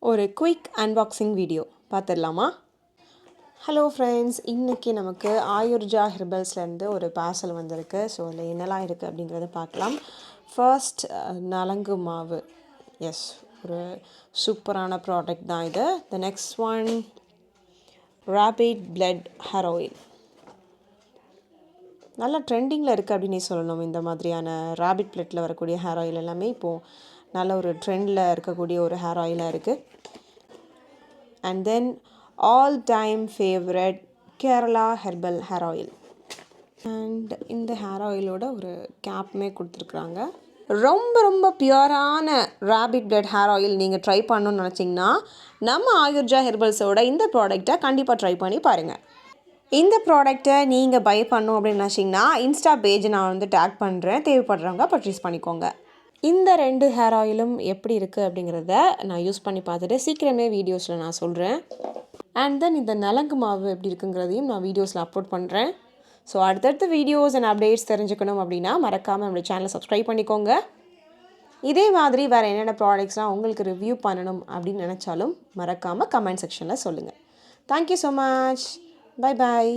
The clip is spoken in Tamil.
ஒரு குயிக் அன்பாக்சிங் வீடியோ பார்த்துடலாமா? ஹலோ ஃப்ரெண்ட்ஸ், இன்றைக்கி நமக்கு ஆயுர்ஜா ஹெர்பல்ஸ்லேருந்து ஒரு பார்சல் வந்திருக்கு. ஸோ அதில் என்னெல்லாம் இருக்குது அப்படிங்கிறத பார்க்கலாம். ஃபர்ஸ்ட் நலங்கு மாவு. எஸ், ஒரு சூப்பரான ப்ராடக்ட் தான் இது. The next one rapid blood hair oil. நல்லா ட்ரெண்டிங்கில் இருக்குது அப்படின்னே சொல்லணும். இந்த மாதிரியான ரேபிட் பிளட்டில் வரக்கூடிய ஹேர் ஆயில் எல்லாமே இப்போது நல்ல ஒரு ட்ரெண்டில் இருக்கக்கூடிய ஒரு ஹேர் ஆயிலாக இருக்குது. And then all time favourite Kerala herbal hair oil. And இந்த ஹேர் ஆயிலோட ஒரு கேப்புமே கொடுத்துருக்குறாங்க. ரொம்ப ரொம்ப பியூரான ரேபிட் பிளட் ஹேர் ஆயில் நீங்கள் ட்ரை பண்ணணும்னு நினச்சிங்கன்னா நம்ம ஆயுர்ஜா ஹெர்பல்ஸோட இந்த ப்ராடக்டை கண்டிப்பாக ட்ரை பண்ணி பாருங்கள். இந்த ப்ராடக்டை நீங்கள் பை பண்ணணும் அப்படின்னு நினச்சிங்கன்னா இன்ஸ்டா பேஜ் நான் டேக் பண்ணுறேன். தேவைப்படுறவங்க பர்ச்சேஸ் பண்ணிக்கோங்க. இந்த 2 ஹேர் ஆயிலும் எப்படி இருக்குது அப்படிங்கிறத நான் யூஸ் பண்ணி பார்த்துட்டு சீக்கிரமே வீடியோஸில் நான் சொல்கிறேன். அண்ட் தென் இந்த நலங்கு மாவு எப்படி இருக்குங்கிறதையும் நான் வீடியோஸில் அப்லோட் பண்ணுறேன். ஸோ அடுத்தடுத்த வீடியோஸ் அண்ட் அப்டேட்ஸ் தெரிஞ்சுக்கணும் அப்படின்னா மறக்காமல் நம்மளுடைய சேனலை சப்ஸ்கிரைப் பண்ணிக்கோங்க. இதே மாதிரி வேறு என்னென்ன ப்ராடக்ட்ஸ்லாம் உங்களுக்கு ரிவ்யூ பண்ணணும் அப்படின்னு நினச்சாலும் மறக்காமல் கமெண்ட் செக்ஷனில் சொல்லுங்கள். Thank you so much. Bye bye.